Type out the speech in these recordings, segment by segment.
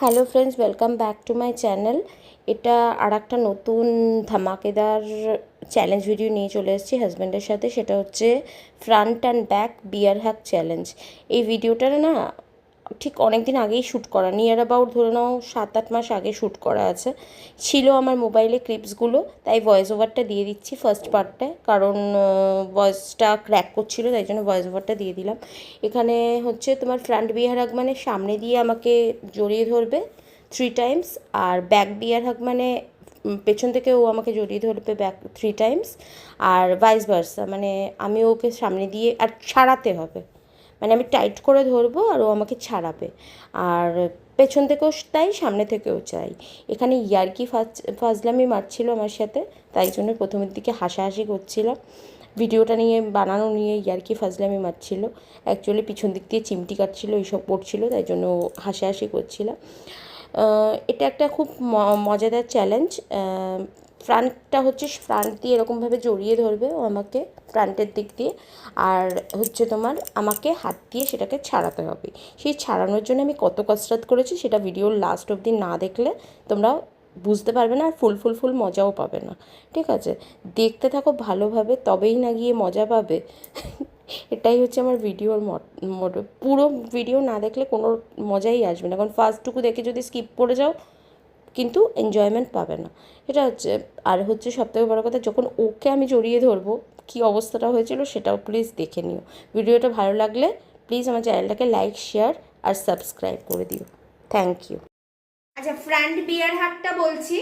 Hello friends, welcome back to my channel. এটা আর একটা নতুন ধামাকেদার চ্যালেঞ্জ ভিডিও নিয়ে চলে এসেছি হাজব্যান্ডের সাথে। সেটা হচ্ছে front and back bear hug challenge. এই ভিডিওটা না ঠিক অনেক দিন আগেই শ্যুট করা, নিয়ার অ্যাবাউট ধরে নাও 7-8 মাস আগে শ্যুট করা আছে। ছিল আমার মোবাইলে ক্লিপসগুলো, তাই ভয়েস ওভারটা দিয়ে দিচ্ছি ফার্স্ট পার্টটায়, কারণ ভয়েসটা ক্র্যাক করছিল, তাই জন্য ভয়েস ওভারটা দিয়ে দিলাম। এখানে হচ্ছে তোমার ফ্রন্ট বিয়ার হাগ মানে সামনে দিয়ে আমাকে জড়িয়ে ধরবে 3 টাইমস, আর ব্যাক বিয়ার হাগ মানে পেছন থেকে ও আমাকে জড়িয়ে ধরবে ব্যাক 3 টাইমস, আর ভাইস ভার্সা মানে আমি ওকে সামনে দিয়ে আর ছাড়াতে হবে, মানে আমি টাইট করে ধরবো আর ও আমাকে ছাড়াবে। আর পেছন থেকেও তাই, সামনে থেকেও চাই। এখানে ইয়ার্কি ফাজলামি মারছিল আমার সাথে, তাই জন্য প্রথমের দিকে হাসাহাসি করছিলাম। ভিডিওটা নিয়ে বানানো নিয়ে ইয়ার্কি ফাজলামি মারছিল, অ্যাকচুয়ালি পিছন দিক দিয়ে চিমটি কাটছিল, এইসব করছিল, তাই জন্য হাসাহাসি করছিলাম। এটা একটা খুব মজাদার চ্যালেঞ্জ। ফ্রন্টটা হচ্ছে ফ্রন্ট দিয়ে এরকমভাবে জড়িয়ে ধরবে ও আমাকে ফ্রন্টের দিক দিয়ে, আর হচ্ছে তোমার আমাকে হাত দিয়ে সেটাকে ছাড়াতে হবে। সেই ছাড়ানোর জন্য আমি কত কসরত করেছি সেটা ভিডিওর লাস্ট অবধি না দেখলে তোমরা বুঝতে পারবে না, আর ফুল মজাও পাবে না। ঠিক আছে, দেখতে থাকো ভালোভাবে, তবেই না গিয়ে মজা পাবে। এটাই হচ্ছে আমার ভিডিওর মোটো। পুরো ভিডিও না দেখলে কোনো মজাই আসবে না, কারণ ফার্স্টটুকু দেখে যদি স্কিপ করে যাও কিন্তু এনজয়মেন্ট পাবে না। এটা হচ্ছে, আর হচ্ছে সবথেকে বড়ো কথা, যখন ওকে আমি জড়িয়ে ধরবো কী অবস্থাটা হয়েছিল সেটাও প্লিজ দেখে নিও। ভিডিওটা ভালো লাগলে প্লিজ আমার চ্যানেলটাকে লাইক, শেয়ার আর সাবস্ক্রাইব করে দিও। Thank you. আচ্ছা, ফ্রন্ট বিয়ার হাগটা বলছি।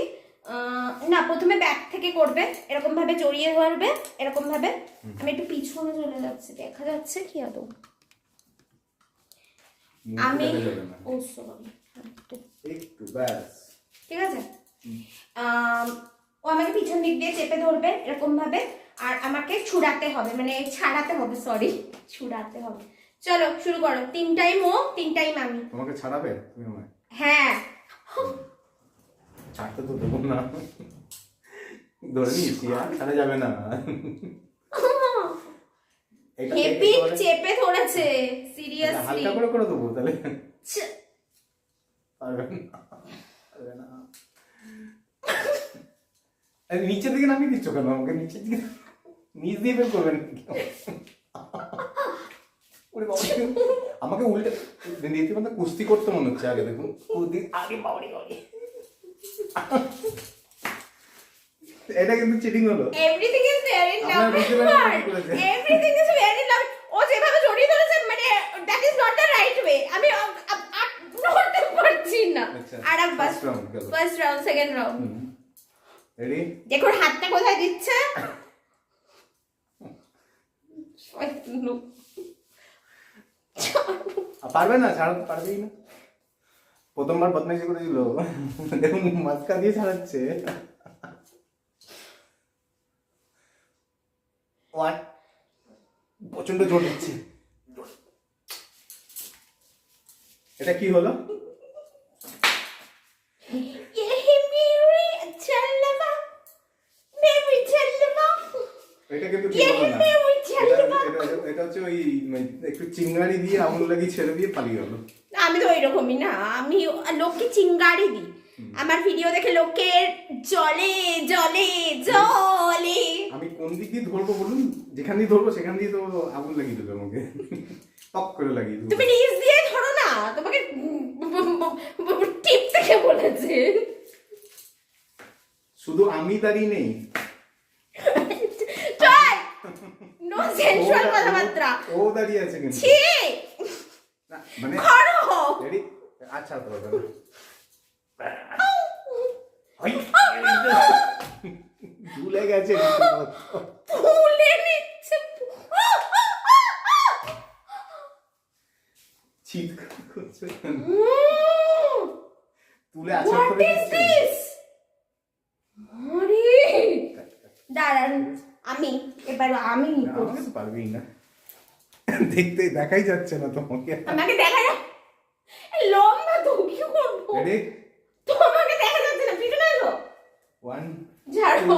না, প্রথমে ব্যাক থেকে করবে, এরকম ভাবে জড়িয়ে ধরবে, এরকম ভাবে। আমি একটু পিছনে চলে যাচ্ছি, দেখা যাচ্ছে কি আদৌ? আমি ও সরি, একটু ব্যাস, ঠিক আছে। ও আমাকে পিছন দিক দিয়ে চেপে ধরবে এরকম ভাবে, আর আমাকে ছুড়াতে হবে, মানে ছাড়াতে হবে, সরি ছুড়াতে হবে। চলো শুরু করো। 3 টাইম ও, 3 টাইম আমি। তোমাকে ছাড়াবে তুমি আমায়? হ্যাঁ। ছাড়তে তো দেবো না, ধরে নিয়েছি, আর ছাড়া যাবে না। হেপি চেপে ধরেছে, সিরিয়াসলি। হালকা করে করে দেবো তাহলে। পারবে না। নিচের দিকে নামিয়ে দিচ্ছ কেন আমাকে? নিচের দিকে নিচ দিয়ে বের করবেন আমাকে উল্টে দিতে, মানে কুস্তি করতে মনে হচ্ছে। আগে দেখুন, আগে বাড়ি বাড়ি, এটা কিন্তু চিটিং হলো। Everything is very lovely, everything is very lovely. ও যেভাবে জড়িয়ে ধরেছে, মানে that is not the right way. আমি ধরতে পারছি না। আর first round, second round. Ready? দেখো হাতটা কোথায় দিচ্ছে। পারবে না, ছাড়াতে পারবেই না। প্রথমবার বদমাইশি করেছিল, দেখুন মাস্কা দিয়ে ছাড়াচ্ছে। প্রচন্ড জোর দিচ্ছে। এটা কি হলো? এটা কিন্তু ঠিক হলো না। এটা হচ্ছে ওই একটু চিংগাড়ি দিয়ে আঙুল লাগিয়ে ছেড়ে দিয়ে পালিয়ে গেল। আমি তো ওইরকমই না, আমি লোককে চিংগাড়ি দিই। আমার ভিডিও দেখে লোকের জলে জলে জলে। আমি কোন দিক দিয়ে ধরবো বলুন? যেখান দিয়ে ধরবো সেখান দিয়ে তো আগুন লাগিয়ে দেবে আমাকে, টপ করে লাগিয়ে দেবে। তুমি নিজ দিয়ে ধরো না, তোমাকে টিপ থেকে বলেছে। শুধু আমি দাঁড়িয়ে নেই, চল নো সেন্সুয়াল কথাবার্তা। ও দাঁড়িয়ে আছে কিন্তু। ছি, না মানে করো। রেডি? আচ্ছা তো বাবা, ভুলে গেছে, ভুলে নিচ্ছে। চিৎকার করছে, তুলে আছে What করে is দিচ্ছে। this? আরে দাঁড়ান, এবার আমি আমাকে তো পারবেই না, দেখতে দেখাই যাচ্ছে না তোমাকে। আমাকে দেখা যা, লম্বা তো কি করবো? রেডি? তোমাকে দেখা যাচ্ছে না, পিছনে এসো। 1 ঝাড়ো।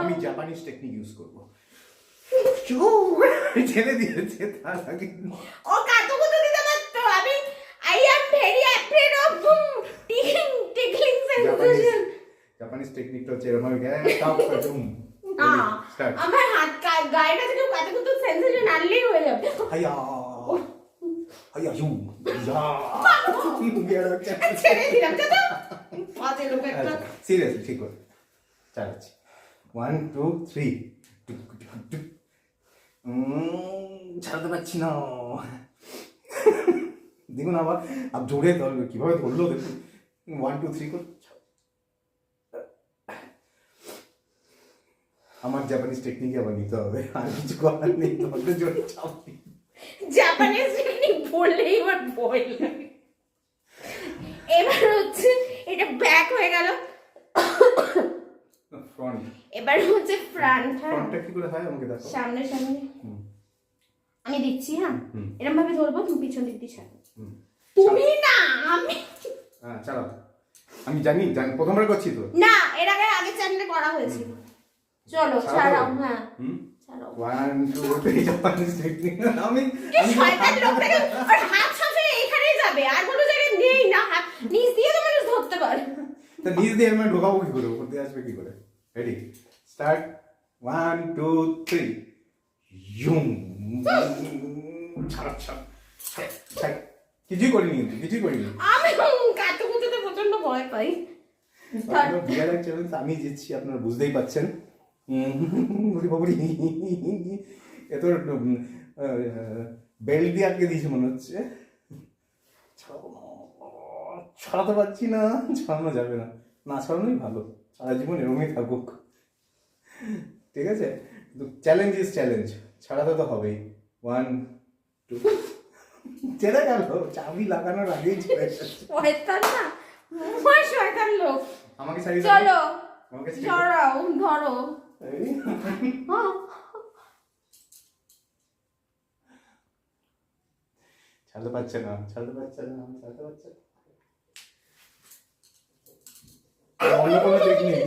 আমি জাপানিজ টেকনিক ইউজ করবো। ছেড়ে দিয়েছে তার আগে ও কাতুকুতু দিতে পারতো। আমি I am very afraid of tickling sensation. Japanese টেকনিকটা হচ্ছে এরকম ভাবে টপ করুম। না আমার হাত গায়েটা থেকে কাতুকুতু সেন্সেশন আনলেই হয়ে যাবে। হাইয়া হাইয়া ইউ ইয়া কি বিয়ার হচ্ছে ছেড়ে দিলাম তো পাতে লোক একটা। সিরিয়াসলি ঠিক করে চালাচ্ছি 1 2 3 ছাড়তে পারছি না। দেখুন আবার আপ জোরে ধরবে কিভাবে ধরলো দেখুন 1 2 3 করে। আমার জাপানিজ টেকনিক আবার নিতে হবে আর কিছু করার নেই ধরতে জোরে চাপি। জাপানিজ টেকনিক বললেই আমার ভয় লাগে। এবার হচ্ছে এটা ব্যাক হয়ে গেল, ফ্রন্ট এবার হচ্ছে ফ্রন্ট। ফ্রন্টটা কি করে হয় আমাকে দেখো। সামনে সামনে আমি দিচ্ছি। হ্যাঁ এরকম ভাবে ধরবো, তুমি পিছন দিক দিয়ে ছাড়ো। তুমি না আমি। হ্যাঁ চালাও। আমি জানি প্রথমবার করছি তো। না এর আগে আগের চ্যানেলে করা হয়েছিল। চলো ছাড়াও। হ্যাঁ ছাড়াও। 1 2 3 জাপানিজ টেকনিক। আমি শয়তান লোকটাকে আর হাত সাথে এখানেই যাবে, আর কোনো জায়গায় নেই না, হাত নিচ দিয়ে তো মানুষ ধরতে পারে। তো নিজ দিয়ে আমি ঢোকাবো কি করে, উপর দিয়ে আসবে কি করে? রেডি স্টার্ট 1 2 3 ইউম ছাড় ছাড় ছাড়। কিছুই করিনি কিন্তু কিছুই করিনি। আমি কাতুকুতুতে প্রচন্ড ভয় পাই। বিয়ার চ্যালেঞ্জ আমি জিতছি আপনারা বুঝতেই পাচ্ছেন। বুড়ি বাবুরি এত বেল্ট দিয়ে আটকে দিয়েছে মনে হচ্ছে। ছাড়াতে পারছি না, ছাড়ানো যাবে না, না ছাড়ানোই ভালো, সারা জীবন এরকমই থাকুক। ঠিক আছে, চ্যালেঞ্জ ইজ চ্যালেঞ্জ, ছাড়াতে তো হবেই। 1 2 ছেড়ে গেল, চাবি লাগানোর আগেই ছেড়ে গেল। শয়তান না, শয়তান লোক। আমাকে ছাড়িয়ে চলো আমাকে ধরো ধরো। ছাড়তে পারছে না, ছাড়তে পারছে না, ছাড়তে পারছে না। অন্য কোনো টেকনিক,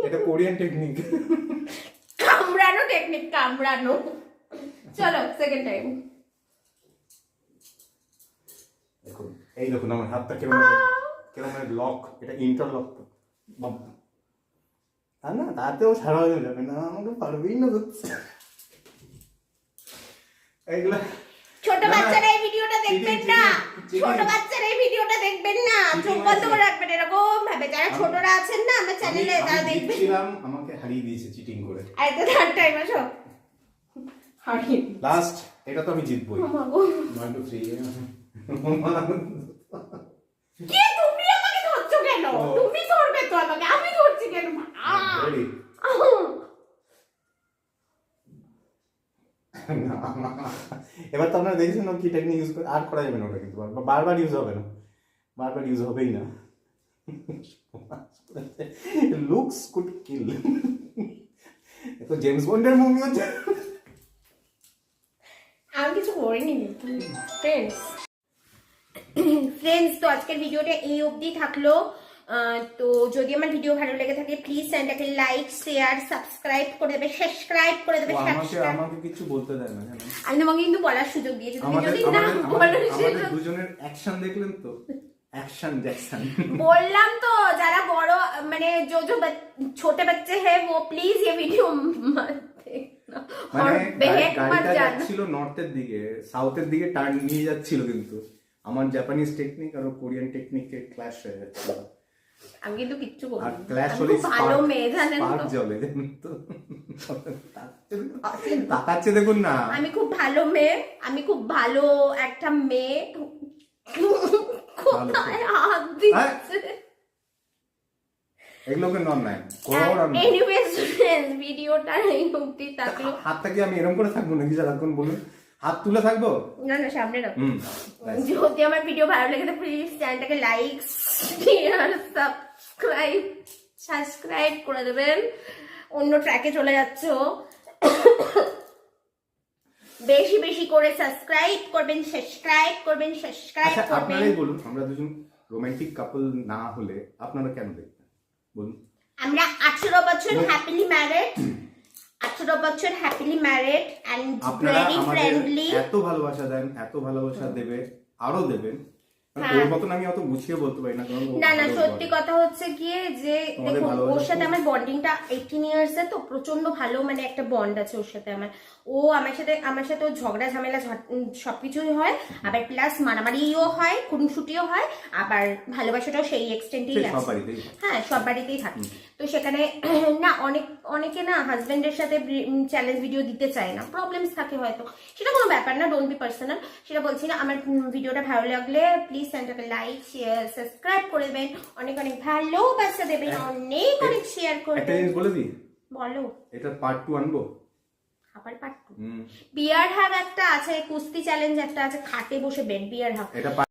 এটা কোরিয়ান টেকনিক, কামড়ানো টেকনিক, কামড়ানো। চলো সেকেন্ড টাইম। দেখুন এই দেখুন আমার হাতটা কেমন কেমন লক, এটা ইন্টারলক তো না, তাতেও ছাড়া হয়ে যাবে না, আমাকে পারবেই না ধরতে এইগুলা। ছোট বাচ্চারা এই ভিডিওটা দেখবেন না, ছোট বাচ্চারা এই ভিডিওটা দেখবেন না, চোখ বন্ধ করে রাখবেন এরকম ভাবে। যারা ছোটরা আছেন না আমার চ্যানেলে তারা দেখবেন। আমাকে হারিয়ে দিয়েছে চিটিং করে। আর তো থার্ড টাইম আসো, হারিয়ে লাস্ট, এটা তো আমি জিতবই। 1 2 3 কি তুমি আমাকে ধরছো কেন? তুমি ধরবে তো আমাকে, আমি ধরছি কেন? রেডি এবার তো আপনারা দেখেছেন কি টেকনিক ইউজ করে, আর করা যাবে না ওটা, কিন্তু বারবার ইউজ হবে না, বারবার ইউজ হবেই না। লুকস কুড কিল, তো জেমস বন্ডের মুভি হচ্ছে। আমি কিছু করিনি ফ্রেন্ডস। তো আজকের ভিডিওটা এই অবধি থাকলো। তো যদি আমার ভিডিও ভালো লেগে থাকে প্লিজ চ্যানেলটাকে লাইক শেয়ার সাবস্ক্রাইব করে দেবে, সাবস্ক্রাইব করে দেবে। আমাকে কিছু বলতে দেয় না, আমি তোমাকে কিন্তু বলার সুযোগ দিয়েছি, তুমি যদি না আমাদের দুজনের অ্যাকশন দেখলেন তো, অ্যাকশন জ্যাকসন। বললাম তো যারা বড় মানে जो छोटे बच्चे हैं वो प्लीज ये वीडियो मत देखना। মানে গাড়িটা যাচ্ছিল নর্থের দিকে, সাউথের দিকে টার্ন নিয়ে যাচ্ছিল, কিন্তু আমার জাপানিজ টেকনিক আর কোরিয়ান টেকনিকের ক্ল্যাশ হয়ে যাচ্ছিল। আমি কিন্তু কিচ্ছু বলিনি, আর ক্ল্যাশ হলে ভালো মেয়ে জানেন তো, জ্বলে তো তাকাচ্ছে দেখুন না। আমি খুব ভালো মেয়ে, আমি খুব ভালো একটা মেয়ে। কোথায় হাত দিচ্ছে? এগুলোকে নন নাই। এনিওয়েজ ফ্রেন্ডস, ভিডিওটা এই অবধি থাকলো। হাতটা কি আমি এরকম করে থাকবো নাকি সারাক্ষণ, বলুন? হাত তুলে থাকবো না না, সামনে রাখো। যদি আমার ভিডিও ভালো লেগে থাকে প্লিজ চ্যানেলটাকে লাইক শেয়ার সাবস্ক্রাইব করে দেবেন। অন্য ট্র্যাকে চলে যাচ্ছে, বেশি বেশি করে সাবস্ক্রাইব করবেন, সাবস্ক্রাইব করবেন। আপনারাই বলুন, আমরা দুজন রোমান্টিক কাপল না হলে আপনারা কেন দেখবেন বলুন? আমরা 18 বছর হ্যাপিলি ম্যারিড, 18 বছর হ্যাপিলি ম্যারিড এন্ড আপনারা ভেরি আমাদের ফ্রেন্ডলি। এত ভালোবাসা দেন, এত ভালোবাসা দেবে, আরো দেবেন। মানে হ্যাঁ। ওর মতন আমি অত গুছিয়ে বলতে পারি না, কারণ ও না না, ভালো সত্যি বলে। কথা হচ্ছে গিয়ে যে তোমাদের দেখুন ভালোবাসা ওর সাথে খুব- আমার বন্ডিংটা 18 ইয়ার্স এ, তো প্রচন্ড ভালো মানে একটা বন্ড আছে ওর সাথে আমার। ও আমার সাথে ও ঝগড়া ঝামেলা সবকিছুই হয়, আবার প্লাস মারামারিও হয়, খুনসুটিও হয়, আবার ভালোবাসাটাও সেই এক্সটেন্টেই সে সব আছে। বাড়িতেই হয়। হ্যাঁ, সব বাড়িতেই থাকে। তো সেখানে না অনেকে না হাজবেন্ডের সাথে চ্যালেঞ্জ ভিডিও দিতে চায় না, প্রবলেমস থাকে হয়তো, সেটা কোনো ব্যাপার না, ডোন্ট বি পার্সোনাল, সেটা বলছি না। আমার ভিডিওটা ভালো লাগলে প্লিজ চ্যানেলটাকে লাইক শেয়ার সাবস্ক্রাইব করে দেবেন, অনেক অনেক ভালোবাসা দেবেন, অনেক অনেক শেয়ার একটা করবেন। জিনিস বলে দিই, বলো। এটা পার্ট 2 আনবো। আবার পার্ট 2? হুম, বিয়ার হাগ একটা আছে, কুস্তি চ্যালেঞ্জ একটা আছে, খাটে বসে বেড বিয়ার হাগ। এটা